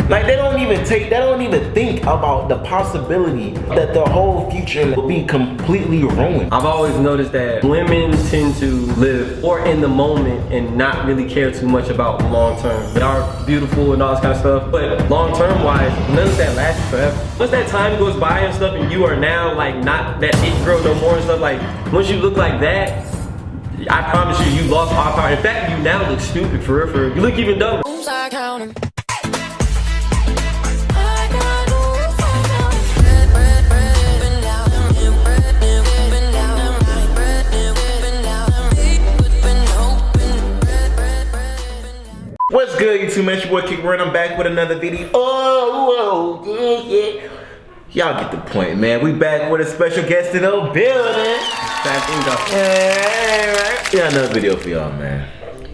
Like they don't even think about the possibility that the whole future will be completely ruined. I've always noticed that women tend to live or in the moment and not really care too much about long term. They are beautiful and all this kind of stuff, but long term wise, none of that lasts forever. Once that time goes by and stuff and you are now like not that it girl no more and stuff, like once you look like that, I promise you, you lost all power. In fact, you now look stupid for real, for real. You look even dumber. What's good, YouTube man? It's your boy Kick Run. I'm back with another video. Yeah. Y'all get the point, man. We back with a special guest in the building. Yeah, another video for y'all, man.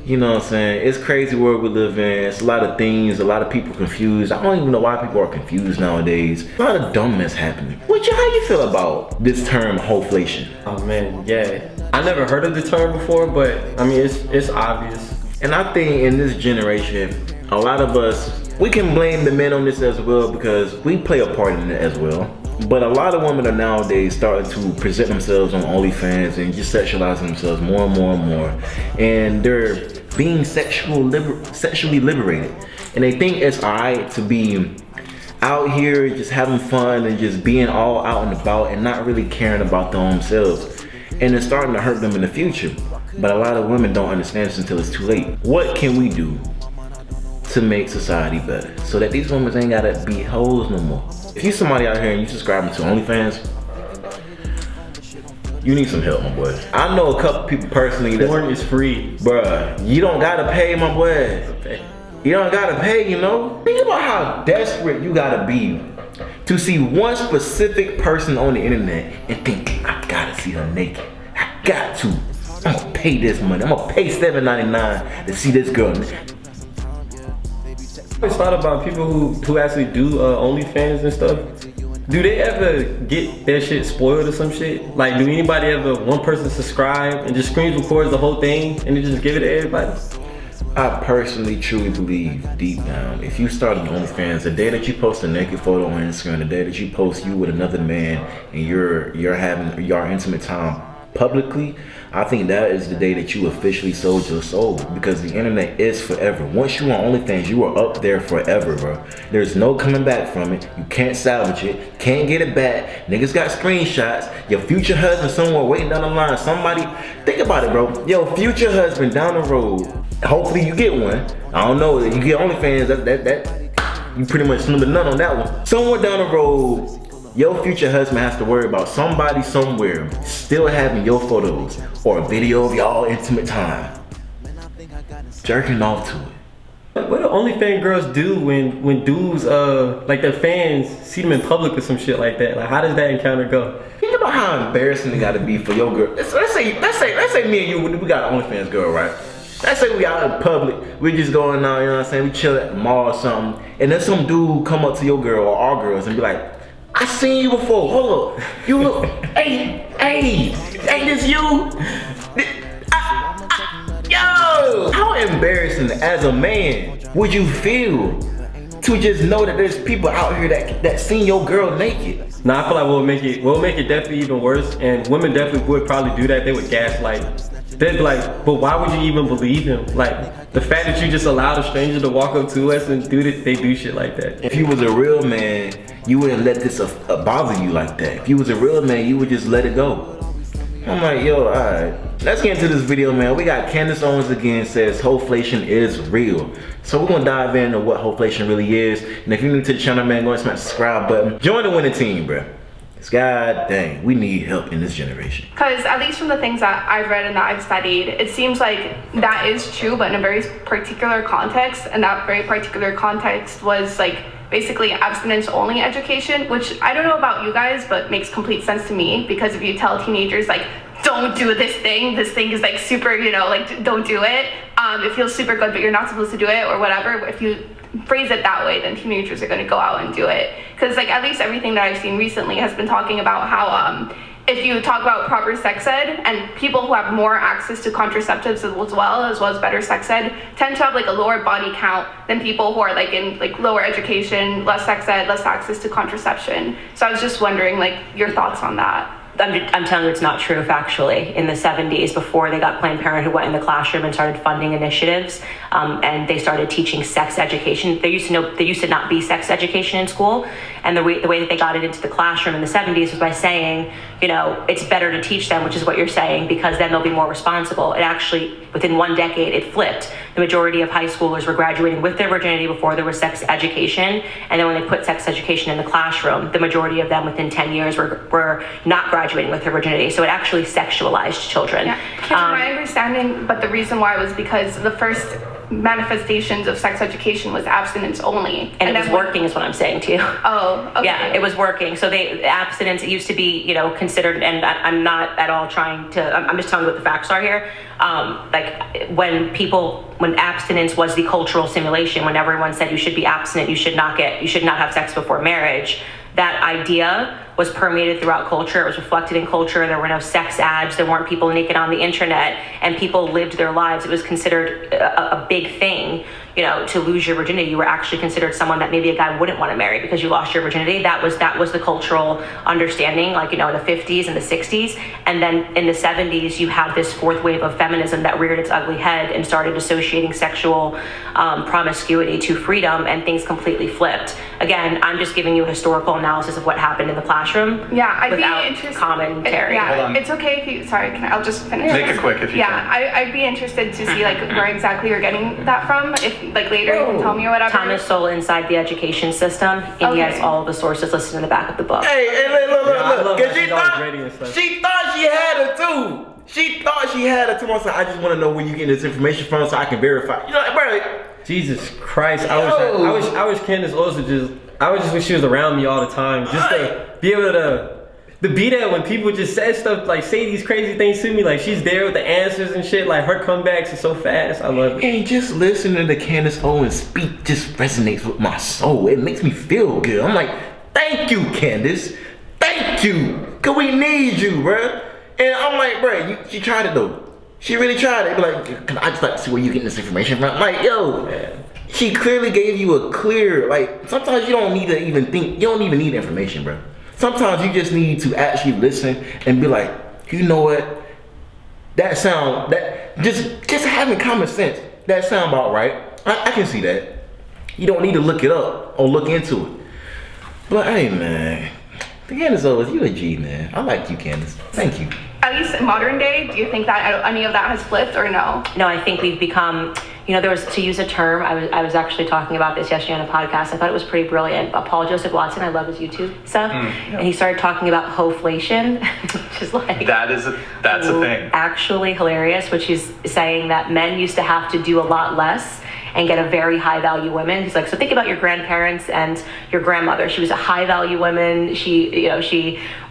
You know what I'm saying? It's crazy world we live in. It's a lot of things, a lot of people confused. I don't even know why people are confused nowadays. A lot of dumbness happening. How you feel about this term, HOEFLATION? Oh man, yeah. I never heard of the term before, but I mean, it's obvious. And I think in this generation, a lot of us, we can blame the men on this as well because we play a part in it as well. But a lot of women are nowadays starting to present themselves on Onlyfans and just sexualizing themselves more and more and more. And they're being sexually liberated. And they think it's alright to be out here just having fun and just being all out and about and not really caring about their own selves. And it's starting to hurt them in the future. But a lot of women don't understand this until it's too late. What can we do to make society better so that these women ain't gotta be hoes no more? If you somebody out here and you subscribing to OnlyFans, you need some help, my boy. I know a couple people personally that porn is free. Bruh, you don't gotta pay, my boy. You don't gotta pay, you know? Think about how desperate you gotta be to see one specific person on the internet and think, I gotta see her naked. I got to. I'm gonna pay this money. I'm gonna pay $7.99 to see this girl. I always thought about people who actually do OnlyFans and stuff. Do they ever get their shit spoiled or some shit? Like, do anybody ever, one person subscribe and just screen records the whole thing and then just give it to everybody? I personally truly believe deep down, if you start on OnlyFans, the day that you post a naked photo on Instagram, the day that you post you with another man and you're having your intimate time publicly, I think that is the day that you officially sold your soul, because the internet is forever. Once you on OnlyFans, you are up there forever, bro. There's no coming back from it. You can't salvage it, can't get it back. Niggas got screenshots. Your future husband somewhere waiting down the line. Somebody, think about it, bro. Your future husband down the road, hopefully you get one. I don't know, you get OnlyFans, that you pretty much slim the nut on that one. Somewhere down the road, your future husband has to worry about somebody somewhere still having your photos or a video of y'all intimate time, jerking off to it. What do OnlyFans girls do when dudes like their fans see them in public or some shit like that? Like, how does that encounter go? Think about how embarrassing it gotta be for your girl. Let's say me and you, we got an OnlyFans girl, right? Let's say we out in public, we just going out, you know what I'm saying? We chill at the mall or something, and then some dude come up to your girl or our girls and be like, I seen you before. Hold up. You look. Hey, ain't this you? Yo! How embarrassing as a man would you feel to just know that there's people out here that seen your girl naked? Nah, I feel like we'll make it definitely even worse, and women definitely would probably do that. They would gaslight. They'd be like, but why would you even believe him? Like, the fact that you just allowed a stranger to walk up to us and do this, they do shit like that. If you was a real man, you wouldn't let this bother you like that. If you was a real man, you would just let it go. I'm like, yo, alright. Let's get into this video, man. We got Candace Owens again, says HOEFLATION is real. So we're gonna dive into what HOEFLATION really is. And if you're new to the channel, man, go and smash the subscribe button. Join the winning team, bro. God dang, we need help in this generation. Because at least from the things that I've read and that I've studied, it seems like that is true, but in a very particular context. And that very particular context was like basically abstinence only education, which I don't know about you guys, but makes complete sense to me. Because if you tell teenagers like, don't do this thing is like super, you know, like don't do it. It feels super good, but you're not supposed to do it or whatever. If you phrase it that way, then teenagers are going to go out and do it. Because like at least everything that I've seen recently has been talking about how if you talk about proper sex ed and people who have more access to contraceptives as well as better sex ed tend to have like a lower body count than people who are like in like lower education, less sex ed, less access to contraception. So I was just wondering like your thoughts on that. I'm telling you it's not true factually. In the 70s, before they got Planned Parenthood, went in the classroom and started funding initiatives, and they started teaching sex education. There used to not be sex education in school, and the way that they got it into the classroom in the 70s was by saying, you know, it's better to teach them, which is what you're saying, because then they'll be more responsible. It actually, within 1 decade, it flipped. The majority of high schoolers were graduating with their virginity before there was sex education, and then when they put sex education in the classroom, the majority of them within 10 years were not graduating with their virginity. So it actually sexualized children. Yeah. My understanding, but the reason why was because the first manifestations of sex education was abstinence only. And it was working is what I'm saying to you. Oh, okay. Yeah, it was working. So abstinence, it used to be, you know, considered, and I'm not at all trying to, I'm just telling you what the facts are here. Like when abstinence was the cultural simulation, when everyone said you should be abstinent, you should not have sex before marriage, that idea was permeated throughout culture. It was reflected in culture. There were no sex ads. There weren't people naked on the internet, and people lived their lives. It was considered a big thing, you know, to lose your virginity. You were actually considered someone that maybe a guy wouldn't want to marry because you lost your virginity. That was the cultural understanding, like, you know, in the 50s and the 60s. And then in the 70s, you had this fourth wave of feminism that reared its ugly head and started associating sexual promiscuity to freedom, and things completely flipped. Again, I'm just giving you a historical analysis of what happened in the classroom. Yeah, I'd without be interested. Commentary. Yeah, it's okay if you. Sorry, I'll just finish. Make it quick if you can. Yeah, I'd be interested to see like where exactly you're getting that from. If like later you can tell me or whatever. Thomas Sowell Inside the Education System, and he has all of the sources listed in the back of the book. Hey, look. 'Cause She thought she had her too. She thought she had her too. I just want to know where you getting this information from so I can verify. You know, bro. Jesus Christ! I wish Candace Owens would just. I would just wish she was around me all the time, just to be able to be there when people just say stuff, like say these crazy things to me. Like she's there with the answers and shit. Like her comebacks are so fast. I love it. And just listening to Candace Owens speak just resonates with my soul. It makes me feel good. I'm like, thank you, Candace. Thank you. Cause we need you, bruh. And I'm like, bruh, she tried it though. She really tried it. Be like, can I just like see where you getting this information from? I'm like, yo. Man. She clearly gave you a clear, like, sometimes you don't need to even think, you don't even need information, bro. Sometimes you just need to actually listen and be like, you know what? Just having common sense, that sound about right. I can see that. You don't need to look it up or look into it. But hey, man, Candace Owens, you a G, man. I like you, Candace. Thank you. At least in modern day, do you think that any of that has flipped or no? No, I think we've become, you know, there was, to use a term, I was actually talking about this yesterday on a podcast. I thought it was pretty brilliant. Paul Joseph Watson, I love his YouTube stuff. And he started talking about HOEFLATION, which is like... That's a thing. Actually hilarious, which is saying that men used to have to do a lot less and get a very high value woman. He's like, so think about your grandparents and your grandmother. She was a high value woman. She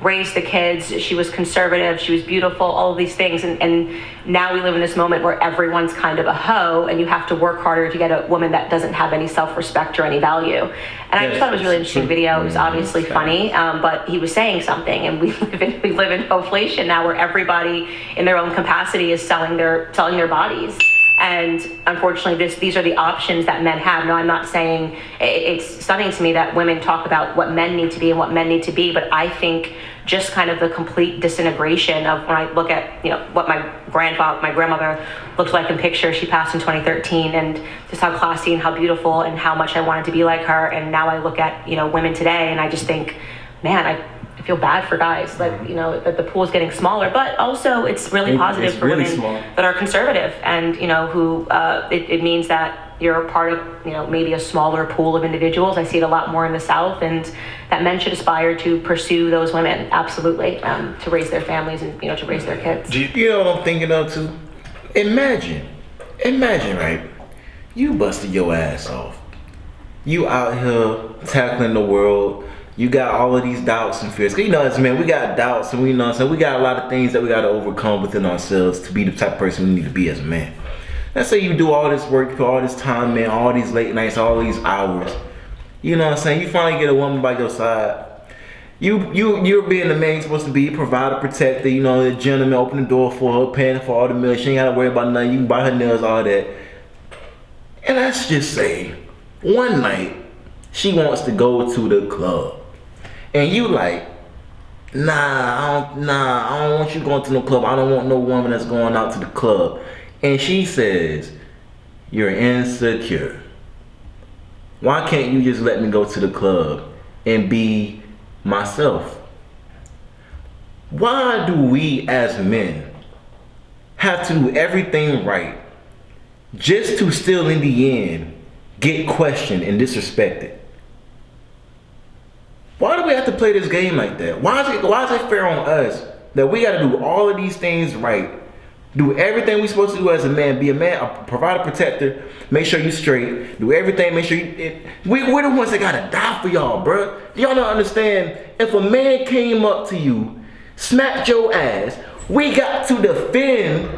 raised the kids. She was conservative. She was beautiful, all of these things. And now we live in this moment where everyone's kind of a hoe, and you have to work harder to get a woman that doesn't have any self-respect or any value. And I just thought it was a really interesting video. It was obviously funny, but he was saying something, and we live in HOEFLATION now, where everybody in their own capacity is selling their bodies. And unfortunately, these are the options that men have. Now, I'm not saying, it's stunning to me that women talk about what men need to be and what men need to be, but I think just kind of the complete disintegration of when I look at, you know, what my grandmother looked like in pictures. She passed in 2013, and just how classy and how beautiful and how much I wanted to be like her. And now I look at, you know, women today, and I just think, man, I feel bad for guys, like, you know, that the pool is getting smaller, but also it's really positive for women that are conservative, and, you know, who it means that you're a part of, you know, maybe a smaller pool of individuals. I see it a lot more in the South, and that men should aspire to pursue those women, absolutely, to raise their families and, you know, to raise their kids. You know what I'm thinking of too? Imagine, right? You busted your ass off. You out here tackling the world. You got all of these doubts and fears. Cause you know, as men, we got doubts, and we know, so we got a lot of things that we got to overcome within ourselves to be the type of person we need to be as a man. Let's say you do all this work, you put all this time in, all these late nights, all these hours. You know what I'm saying? You finally get a woman by your side, You're being the man you're supposed to be, provider, protector, you know, the gentleman, open the door for her, paying for all the meals. She ain't gotta worry about nothing. You can buy her nails, all that. And let's just say, one night, she wants to go to the club. And you like, nah, I don't want you going to no club. I don't want no woman that's going out to the club. And she says, you're insecure. Why can't you just let me go to the club and be myself? Why do we as men have to do everything right just to still in the end get questioned and disrespected? Why do we have to play this game like that? Why is it fair on us that we got to do all of these things right, do everything we're supposed to do as a man, be a man, a provider, protector, make sure you straight, do everything, make sure we're the ones that gotta die for y'all, bruh. Y'all don't understand. If a man came up to you, smacked your ass, we got to defend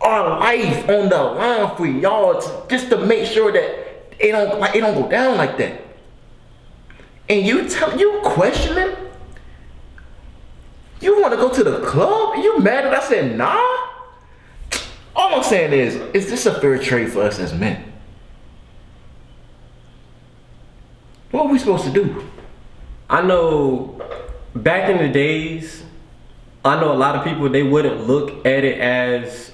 our life on the line for y'all just to make sure that it don't go down like that. And you questioning? You want to go to the club? You mad that I said nah? All I'm saying is this a fair trade for us as men? What are we supposed to do? I know back in the days, I know a lot of people, they wouldn't look at it as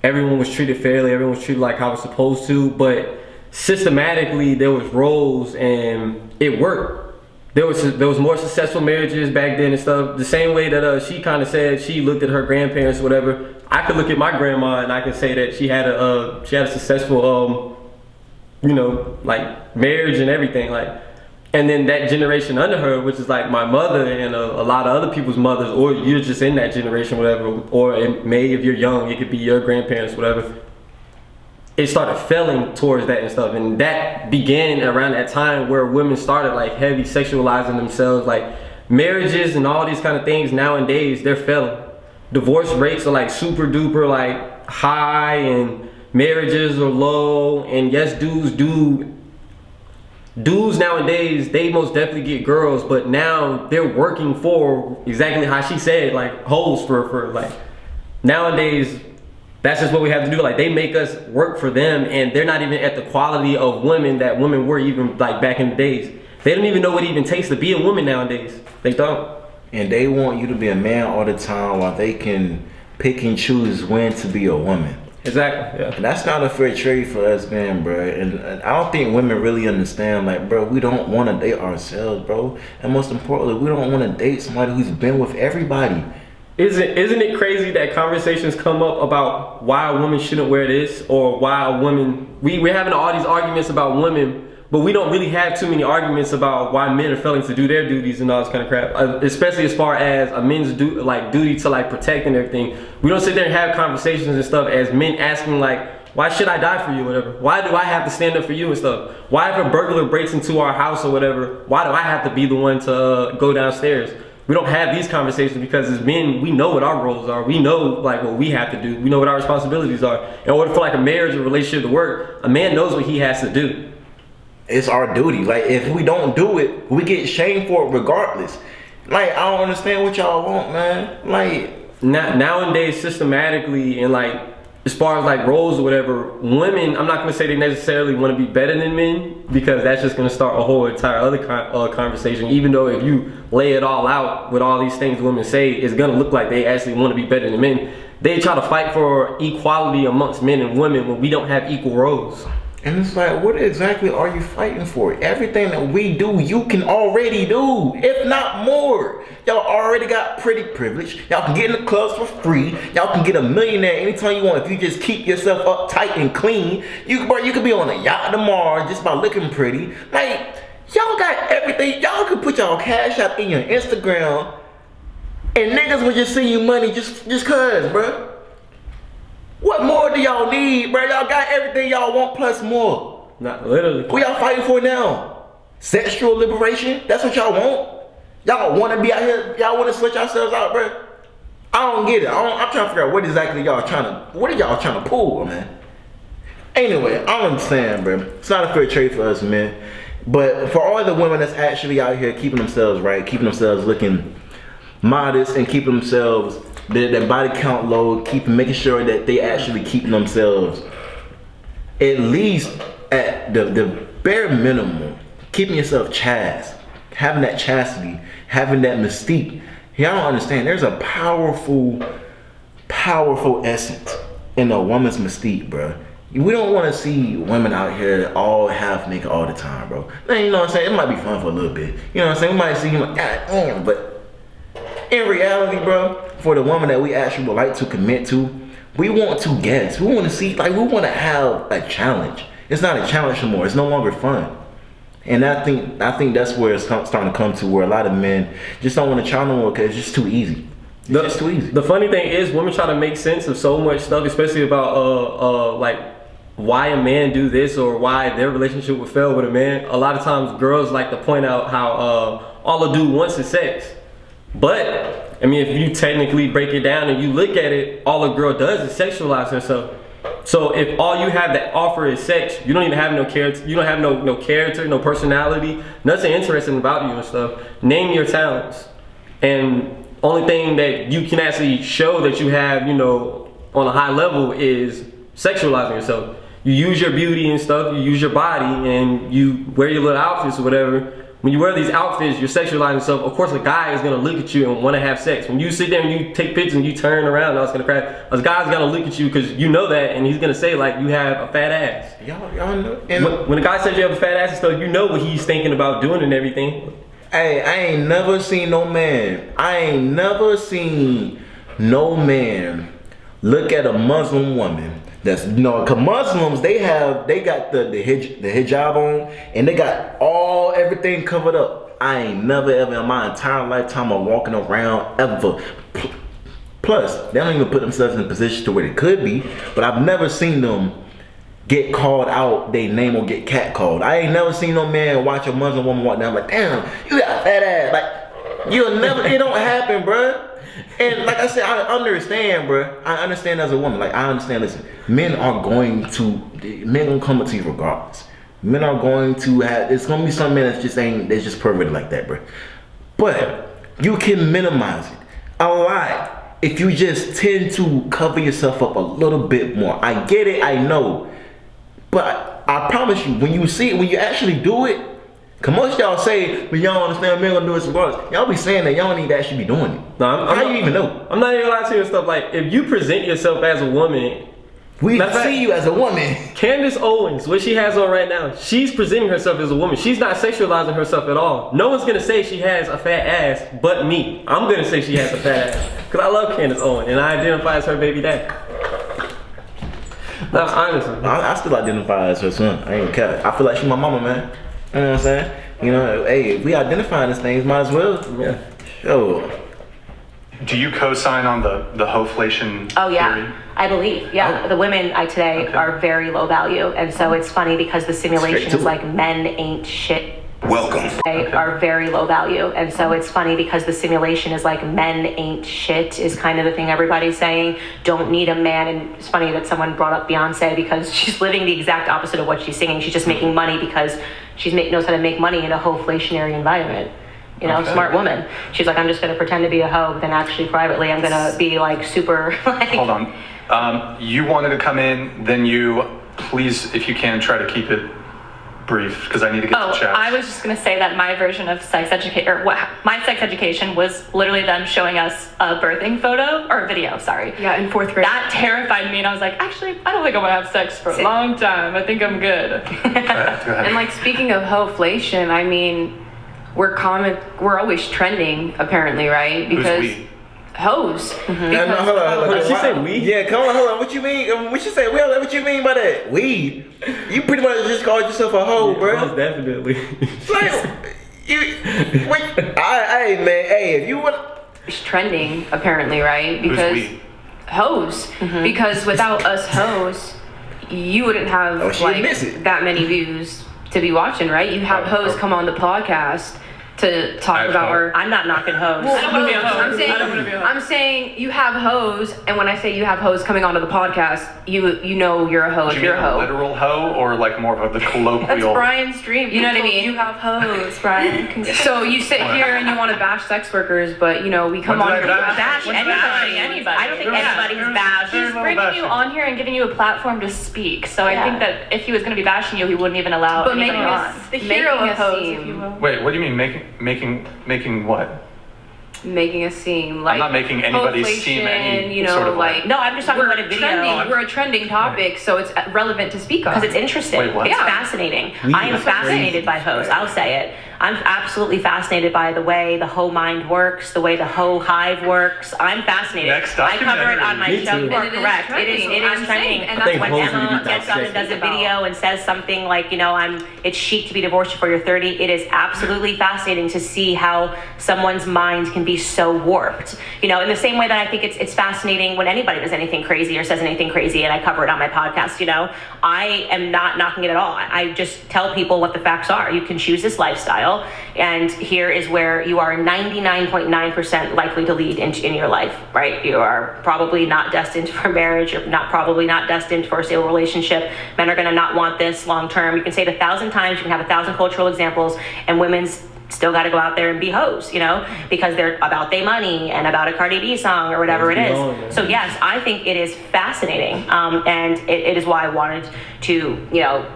everyone was treated fairly, everyone was treated like how it's supposed to, but systematically there was roles and it worked. There was more successful marriages back then and stuff. The same way that she kind of said she looked at her grandparents or whatever. I could look at my grandma and I can say that she had a successful you know, like marriage and everything, like. And then that generation under her, which is like my mother and a lot of other people's mothers, or you're just in that generation, whatever, or it may, if you're young, it could be your grandparents, whatever. It started failing towards that and stuff, and that began around that time where women started like heavy sexualizing themselves, like marriages and all these kind of things. Nowadays, they're failing. Divorce rates are like super duper like high, and marriages are low. And yes, dudes nowadays, they most definitely get girls, but now they're working for exactly how she said, like hoes for like nowadays. That's just what we have to do. Like they make us work for them, and they're not even at the quality of women that women were even like back in the days. They don't even know what it even takes to be a woman nowadays. They don't. And they want you to be a man all the time while they can pick and choose when to be a woman. Exactly. Yeah. And that's not a fair trade for us, man, bro. And I don't think women really understand, like, bro, we don't want to date ourselves, bro. And most importantly, we don't want to date somebody who's been with everybody. Isn't it crazy that conversations come up about why a woman shouldn't wear this, or why a woman, we're having all these arguments about women, but we don't really have too many arguments about why men are failing to do their duties and all this kind of crap. Especially as far as a men's duty to like protect and everything. We don't sit there and have conversations and stuff as men asking like, why should I die for you or whatever? Why do I have to stand up for you and stuff? Why if a burglar breaks into our house or whatever, why do I have to be the one to go downstairs? We don't have these conversations because as men, we know what our roles are. We know like what we have to do. We know what our responsibilities are. In order for like a marriage or relationship to work, a man knows what he has to do. It's our duty. Like if we don't do it, we get shamed for it regardless. Like I don't understand what y'all want, man. Like nowadays, systematically and like as far as like roles or whatever, women, I'm not gonna say they necessarily want to be better than men, because that's just gonna start a whole entire other conversation. Even though if you lay it all out with all these things women say, it's gonna look like they actually want to be better than men. They try to fight for equality amongst men and women when we don't have equal roles. And it's like, what exactly are you fighting for? Everything that we do, you can already do, if not more. Y'all already got pretty privilege. Y'all can get in the clubs for free. Y'all can get a millionaire anytime you want if you just keep yourself uptight and clean. You could be on a yacht tomorrow just by looking pretty. Like, y'all got everything. Y'all could put y'all cash out in your Instagram, and niggas would just send you money just cause, bruh. What more do y'all need, bro? Y'all got everything y'all want plus more. Not literally. What y'all fighting for now? Sexual liberation? That's what y'all want? Y'all want to be out here? Y'all want to switch yourselves out, bro? I don't get it. I'm trying to figure out what exactly what are y'all trying to pull, man? Anyway, I'm saying, bro, it's not a fair trade for us, man. But for all the women that's actually out here keeping themselves right, keeping themselves looking modest, and keeping themselves their body count low, making sure that they actually keeping themselves at least at the bare minimum, keeping yourself chaste, having that chastity, having that mystique. Y'all don't understand. There's a powerful essence in a woman's mystique, bro. We don't want to see women out here all half naked all the time, bro. Now, you know what I'm saying? It might be fun for a little bit. You know what I'm saying? We might see, like, God damn, but in reality, bro, for the woman that we actually would like to commit to, we want to guess. We want to see, like, we want to have a challenge. It's not a challenge anymore. It's no longer fun. And I think that's where it's starting to come to, where a lot of men just don't want to try no more because it's just too easy. It's just too easy. The funny thing is, women try to make sense of so much stuff, especially about like why a man do this or why their relationship would fail with a man. A lot of times, girls like to point out how all a dude wants is sex. But I mean, if you technically break it down and you look at it, all a girl does is sexualize herself. So if all you have to offer is sex, you don't even have no character. You don't have no character, no personality, nothing interesting about you and stuff. Name your talents, and only thing that you can actually show that you have, you know, on a high level is sexualizing yourself. You use your beauty and stuff. You use your body, and you wear your little outfits or whatever. When you wear these outfits, you're sexualizing yourself. Of course, a guy is gonna look at you and want to have sex. When you sit there and you take pictures and you turn around, and I was gonna crack. A guy's gonna look at you because you know that, and he's gonna say like, you have a fat ass. Y'all know. When a guy says you have a fat ass and stuff, you know what he's thinking about doing and everything. Hey, I ain't never seen no man look at a Muslim woman that's, you know, cause Muslims, they got the hijab on, and they got everything covered up. I ain't never ever in my entire lifetime of walking around ever. Plus, they don't even put themselves in a position to where they could be, but I've never seen them get called out, they name or get catcalled. I ain't never seen no man watch a Muslim woman walk down like, damn, you got a fat ass. Like, it don't happen, bruh. And like I said, I understand, bruh. I understand as a woman. Like, I understand, listen, men gonna come to you regardless. Men are going to have, it's gonna be some men that's just perverted like that, bruh. But you can minimize it a lot if you just tend to cover yourself up a little bit more. I get it, I know. But I promise you, when you actually do it, cause most of y'all say, but y'all don't understand, men gonna do this regardless. Y'all be saying that y'all don't even actually be doing it. No, How you even know? I'm not even allowed to hear stuff like, if you present yourself as a woman, we see you as a woman. Candace Owens, what she has on right now, she's presenting herself as a woman. She's not sexualizing herself at all. No one's gonna say she has a fat ass but me. I'm gonna say she has a fat ass. Cause I love Candace Owens and I identify as her baby dad. No, honestly. I still identify as her son. I ain't care. I feel like she's my mama, man. You know what I'm saying? You know, hey, if we identify these things, might as well. Yeah. Sure. Do you co-sign on the HOEFLATION Oh yeah, theory? I believe. Yeah, Oh. The women today are very low value, and so it's funny because the simulation to is it. like men ain't shit. Welcome. They are very low value, and so it's funny because the simulation is like men ain't shit is kind of the thing everybody's saying. Don't need a man, and it's funny that someone brought up Beyonce because she's living the exact opposite of what she's singing. She's just making money because she knows how to make money in a HOEFLATIONary environment. You know, smart woman. She's like, I'm just going to pretend to be a hoe, but then actually privately I'm going to be like super like... Hold on. You wanted to come in, then you, please, if you can, try to keep it brief, because I need to get to chat. I was just going to say that my version of sex education, or my sex education was literally them showing us a birthing photo, or video, sorry. Yeah, in 4th grade. That terrified me, and I was like, actually, I don't think I'm going to have sex for a long time. I think I'm good. Go ahead. And like, speaking of HOEFLATION, I mean, we're always trending, apparently, right? Because Who's we? hoes. Hold on. Did she say we? Yeah, come on, hold on. What you mean? What you say? Well, what you mean by that? We? You pretty much just called yourself a hoe, bro. Most definitely. Like, hey, man, hey, if you want... It's trending, apparently, right? Because Who's we? hoes. Because without us hoes, you wouldn't have she admits it. that many views to be watching, right? You have hoes come on the podcast to talk about our. I'm not knocking hoes. Well, I don't wanna be a hoe. I'm saying, I don't wanna be a hoe. I'm saying you have hoes, and when I say you have hoes coming onto the podcast, you know you're a hoe Do if you you're mean a a hoe. literal hoe or like more of the That's colloquial? Brian's dream. You know what I mean? You have hoes, Brian. So you sit here and you want to bash sex workers, but we come When on did here. I Bash When did I anybody. anybody? I don't think Yeah. anybody's bashed. Very He's little bringing you bashing. on here and giving you a platform to speak. So I Yeah. think that if he was going to be bashing you, he wouldn't even allow But anybody making on. us- The making hero of us hoes, seem- if you will. Wait, what do you mean making what? Making us seem like I'm not making anybody seem any you know, sort of like No, I'm just talking we're about a video. trending. We're a trending topic, so it's relevant to speak on. Because it's interesting. Wait, what? It's Yeah. fascinating. We- I am That's fascinated crazy. by hoes. I'll say it. I'm absolutely fascinated by the way the hoe mind works, the way the hoe hive works. I'm fascinated. Next I cover it on my Me show. too. You are And it is correct. It trending. is I'm trending. saying, and I think When hoes need to Emma be gets up and does a dissected. video and says something like, it's chic to be divorced before you're 30, it is absolutely fascinating to see how someone's mind can be so warped. In the same way that I think it's fascinating when anybody does anything crazy or says anything crazy, and I cover it on my podcast. I am not knocking it at all. I just tell people what the facts are. You can choose this lifestyle, and here is where you are 99.9% likely to lead in your life, right? You are probably not destined for marriage. You're probably not destined for a stable relationship. Men are going to not want this long term. You can say it 1,000 times. You can have 1,000 cultural examples, and women's still got to go out there and be hoes, because they're about their money and about a Cardi B song or whatever it Let's be is. on, man. So yes, I think it is fascinating, and it is why I wanted to,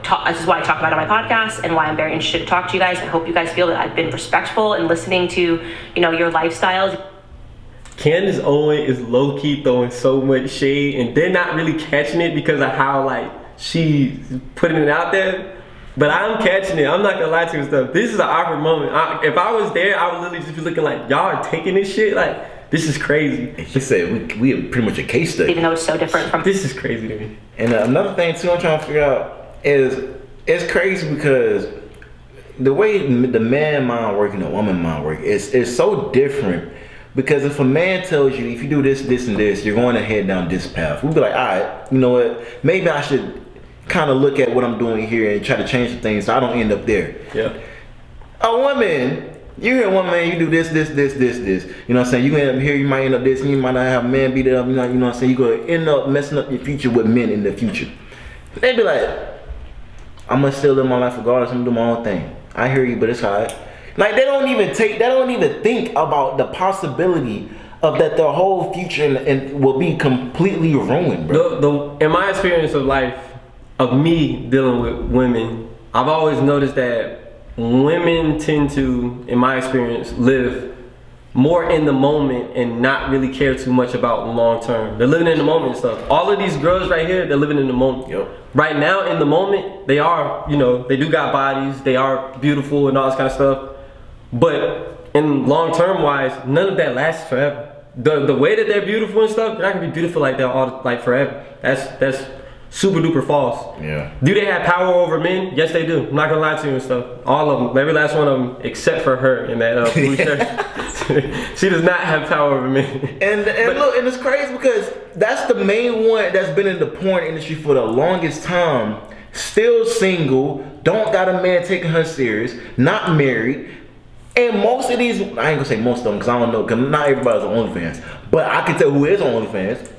talk. This is why I talk about it on my podcast, and why I'm very interested to talk to you guys. I hope you guys feel that I've been respectful in listening to, your lifestyles. Candace Owens is low key throwing so much shade, and they're not really catching it because of how she's putting it out there. But I'm catching it. I'm not gonna lie to you and stuff. This is an awkward moment. If I was there, I would literally just be looking like, y'all are taking this shit. This is crazy. She said we are pretty much a case study. Even though it's so different from This is crazy to me. And another thing too, I'm trying to figure out is it's crazy because the way the man mind work and the woman mind work is so different. Because if a man tells you if you do this, this, and this, you're going to head down this path, we'll be like, all right, you know what? Maybe I should kind of look at what I'm doing here and try to change the things so I don't end up there. Yeah. A woman, you hear a woman, man, you do this. You know what I'm saying? You end up here, you might end up this, and you might not have a man beat it up. You know what I'm saying? You're going to end up messing up your future with men in the future. They be like, I'm going to still live my life regardless. I'm going to do my own thing. I hear you, but it's hard. They don't even think about the possibility of that their whole future and will be completely ruined, bro. In my experience of life, of me dealing with women, I've always noticed that women tend to, in my experience, live more in the moment and not really care too much about long term. They're living in the moment and stuff. All of these girls right here, they're living in the moment. Yep. Right now, in the moment, they are, they do got bodies, they are beautiful and all this kind of stuff. But in long term wise, none of that lasts forever. The way that they're beautiful and stuff, they're not gonna be beautiful like that forever. That's super duper false. Yeah. Do they have power over men? Yes, they do. I'm not gonna lie to you and stuff. All of them, every last one of them, except for her in that blue shirt. She does not have power over men. And look, and it's crazy because that's the main one that's been in the porn industry for the longest time. Still single, don't got a man taking her serious, not married. And most of these, I ain't gonna say most of them because I don't know, because not everybody's on OnlyFans. But I can tell who is on OnlyFans.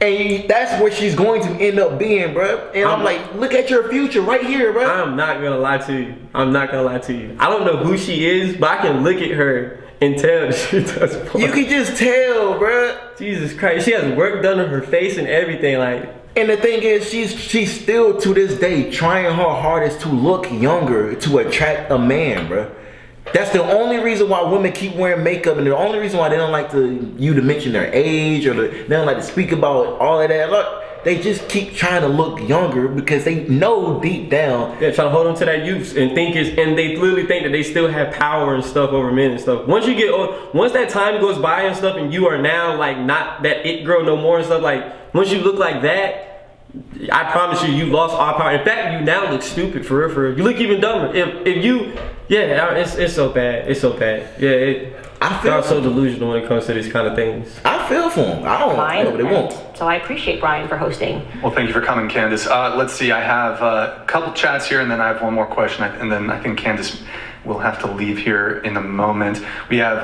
And that's where she's going to end up being, bro. And I'm like, look at your future right here, bro. I'm not gonna lie to you. I don't know who she is, but I can look at her and tell that she does porn. You can just tell, bro. Jesus Christ, she has work done on her face and everything. And the thing is, she's still to this day trying her hardest to look younger to attract a man, bro. That's the only reason why women keep wearing makeup, and the only reason why they don't like you to mention their age, or they don't like to speak about all of that. Look, they just keep trying to look younger because they know deep down. Yeah, trying to hold on to that youth and and they literally think that they still have power and stuff over men and stuff. Once you get old, once that time goes by and stuff, and you are now not that it girl no more and stuff. Once you look like that, I promise you, you lost all power. In fact, you now look stupid for real. You look even dumber. If Yeah, it's so bad. It's so bad. Yeah, y'all so delusional when it comes to these kind of things. I feel for them. I don't know what they want. So I appreciate Brian for hosting. Well, thank you for coming, Candace. Let's see. I have a couple chats here, and then I have one more question, and then I think Candace will have to leave here in a moment. We have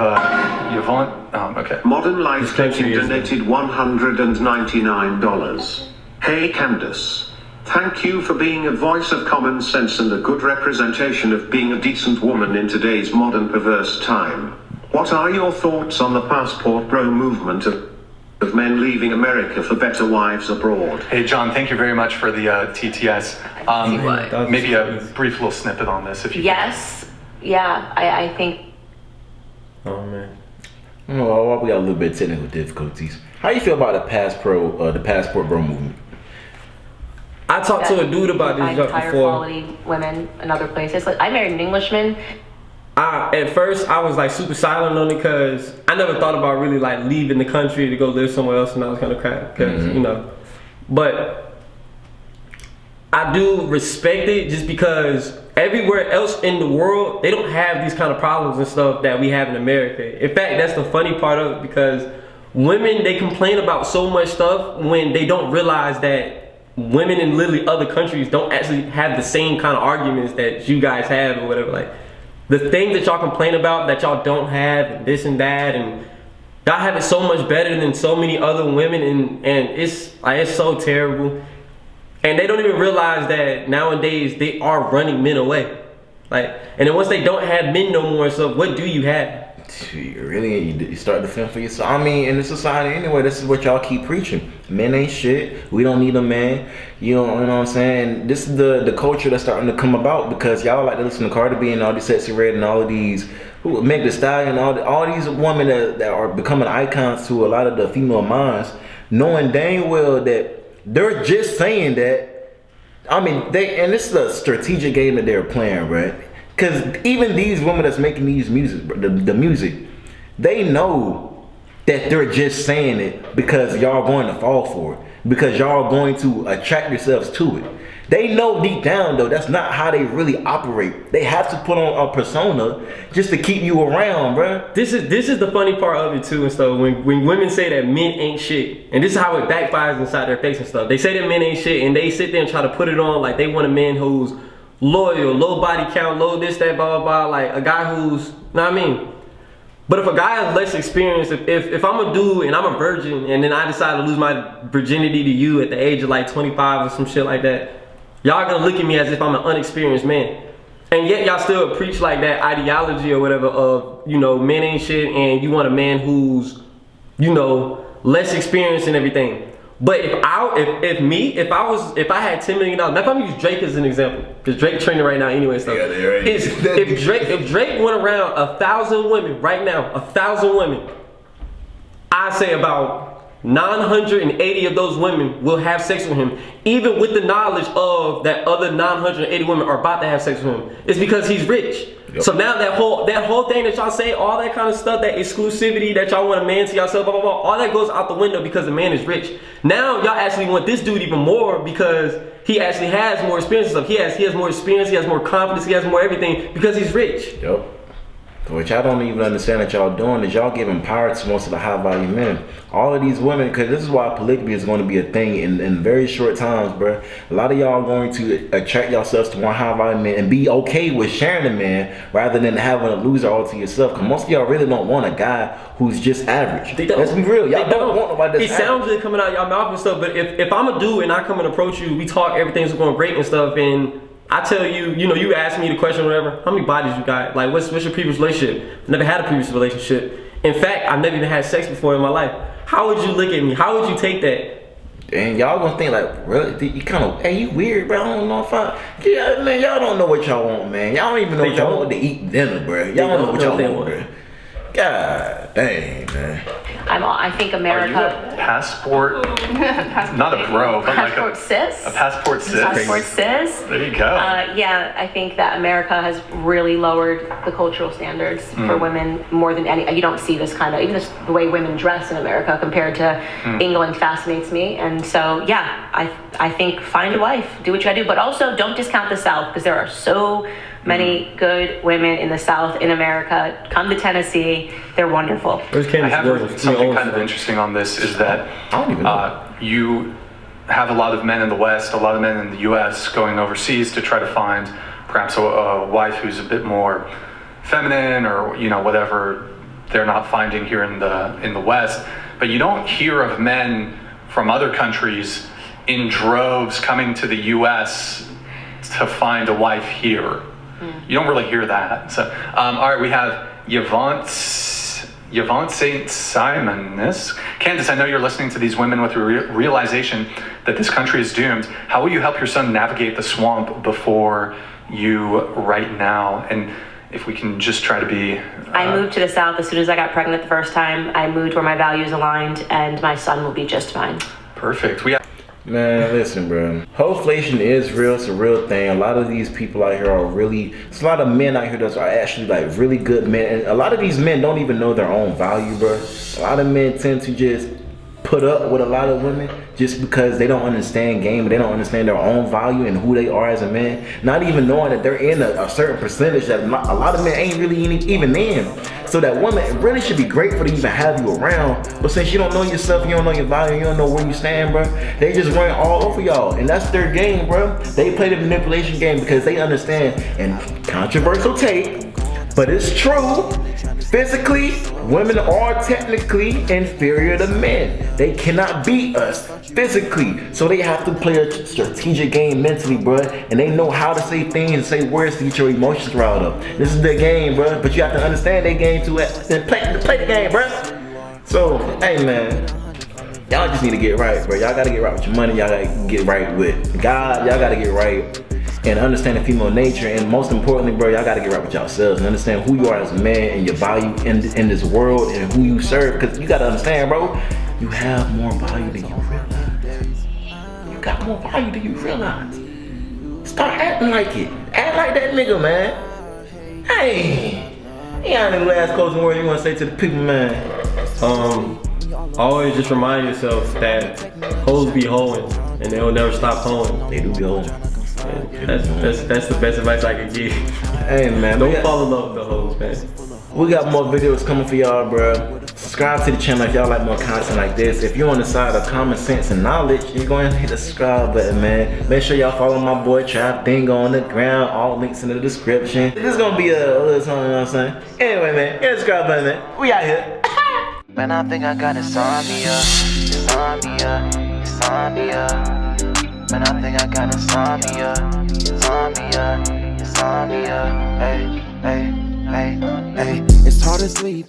Yvonne. Okay. Modern Life Coaching donated $199. Hey, Candace. Thank you for being a voice of common sense and a good representation of being a decent woman in today's modern perverse time. What are your thoughts on the passport bro movement of men leaving America for better wives abroad? Hey, John, thank you very much for the TTS. Maybe a brief little snippet on this, if you Yes. Yeah, I think. Oh man. Oh, we got a little bit of technical difficulties. How you feel about the passport bro movement? I talked to a dude about this higher before. Quality women in other places. Like, I married an Englishman. At first, I was like super silent on it because I never thought about really like leaving the country to go live somewhere else, and I was kind of crap because But I do respect it just because everywhere else in the world they don't have these kind of problems and stuff that we have in America. In fact, that's the funny part of it because women, they complain about so much stuff when they don't realize that women in literally other countries don't actually have the same kind of arguments that you guys have or whatever. Like the things that y'all complain about that y'all don't have and this and that, and y'all have it so much better than so many other women, and it's so terrible. And they don't even realize that nowadays they are running men away. Like, and then once they don't have men no more, so what do you have? You start to fend for yourself. I mean, in the society anyway, this is what y'all keep preaching. Men ain't shit. We don't need a man. You know what I'm saying? This is the culture that's starting to come about because y'all like to listen to Cardi B and all these Sexy Red and all of these Meg Thee Stallion, all these women that are becoming icons to a lot of the female minds, knowing dang well that they're just saying that. I mean, and this is a strategic game that they're playing, right? Because even these women that's making these music, the music, they know that they're just saying it because y'all going to fall for it, because y'all going to attract yourselves to it. They know deep down though that's not how they really operate. They have to put on a persona just to keep you around, bruh. This is the funny part of it too and stuff. When women say that men ain't shit, and this is how it backfires inside their face and stuff. They say that men ain't shit, and they sit there and try to put it on like they want a man who's loyal, low body count, low this, that, blah, blah, blah, like a guy who's, know what I mean? But if a guy has less experience, if I'm a dude and I'm a virgin and then I decide to lose my virginity to you at the age of like 25 or some shit like that, y'all gonna look at me as if I'm an unexperienced man. And yet y'all still preach like that ideology or whatever of, men ain't shit and you want a man who's, less experienced and everything. But if I had $10 million, now if I'm gonna use Drake as an example, because Drake trending right now anyway, stuff. Yeah, they're right. If Drake went around 1,000 women right now, 1,000 women, I say about 980 of those women will have sex with him, even with the knowledge of that other 980 women are about to have sex with him. It's because he's rich. Yep. So now that whole thing that y'all say, all that kind of stuff, that exclusivity that y'all want a man to yourself, blah, blah, blah, all that goes out the window because the man is rich. Now y'all actually want this dude even more because he actually has more experience and stuff. He has more experience, he has more confidence, he has more everything because he's rich. Yep. What y'all don't even understand that y'all doing is y'all giving power to most of the high value men. All of these women, because this is why polygamy is going to be a thing in very short times, bro. A lot of y'all going to attract yourselves to one high value man and be okay with sharing a man rather than having a loser all to yourself. Because most of y'all really don't want a guy who's just average. Let's be real. Y'all don't want nobody that's average. It sounds good coming out y'all mouth and stuff, but if I'm a dude and I come and approach you, we talk, everything's going great and stuff, and I tell you, you ask me the question or whatever, how many bodies you got? Like, what's your previous relationship? Never had a previous relationship. In fact, I've never even had sex before in my life. How would you look at me? How would you take that? And y'all gonna think like, really? You kind of, hey, you weird, bro. I don't know if yeah, man, y'all don't know what y'all want, man. Y'all don't even know what y'all want to eat dinner, bro. Y'all don't know what y'all want, bro. God dang, man. I think America. Are you a passport? Not a bro, but passport like cis. A passport cis. Passport cis. There you go. Yeah, I think that America has really lowered the cultural standards for women more than any. You don't see this kind of, even the way women dress in America compared to England fascinates me. And so, yeah, I think find a wife, do what you gotta do, but also don't discount the South because there are so Many good women in the South, in America. Come to Tennessee. They're wonderful. Where's I Candace have Owens? heard something kind of interesting on this is that you have a lot of men in the West, a lot of men in the U.S. going overseas to try to find perhaps a wife who's a bit more feminine or whatever they're not finding here in the West. But you don't hear of men from other countries in droves coming to the U.S. to find a wife here. You don't really hear that. So, all right, we have Yvonne St. Simoness. Candace, I know you're listening to these women with a realization that this country is doomed. How will you help your son navigate the swamp before you right now? And if we can just try to be... I moved to the South as soon as I got pregnant the first time. I moved where my values aligned, and my son will be just fine. Perfect. Man, listen, bro. HOEFLATION is real. It's a real thing. A lot of these people out here are really... There's a lot of men out here that are actually like really good men. And a lot of these men don't even know their own value, bro. A lot of men tend to just put up with a lot of women just because they don't understand game. They don't understand their own value and who they are as a man. Not even knowing that they're in a certain percentage that a lot of men ain't really even in. So that woman really should be grateful to even have you around. But since you don't know yourself, you don't know your value, you don't know where you stand, bro, they just run all over y'all. And that's their game, bro. They play the manipulation game because they understand, and controversial take, but it's true. Physically, women are technically inferior to men. They cannot beat us physically. So they have to play a strategic game mentally, bro. And they know how to say things and say words to get your emotions riled up. This is their game, bro. But you have to understand their game too. And play the game, bro. So, hey, man. Y'all just need to get right, bro. Y'all gotta get right with your money. Y'all gotta get right with God. Y'all gotta get right and understand the female nature. And most importantly, bro, y'all gotta get right with yourselves and understand who you are as a man and your value in this world and who you serve. Because you gotta understand, bro, you have more value than you realize. You got more value than you realize. Start acting like it. Act like that nigga, man. Hey, any last closing word you wanna say to the people, man? Always just remind yourself that hoes be hoeing and they'll never stop hoeing. They do be hoeing. That's the best advice I can give. Hey, man. Don't fall in love with the hoes, man. We got more videos coming for y'all, bro. Subscribe to the channel if y'all like more content like this. If you're on the side of common sense and knowledge, you're going to hit the subscribe button, man. Make sure y'all follow my boy Trap Dingo on the ground. All links in the description. This is gonna be a little something, you know what I'm saying? Anyway, man, hit the subscribe button, man. We out here. Man, I think I got insomnia. Insomnia. Insomnia. Man, I think I got insomnia. Insomnia. Insomnia. Hey, hey, hey, hey. It's hard to sleep.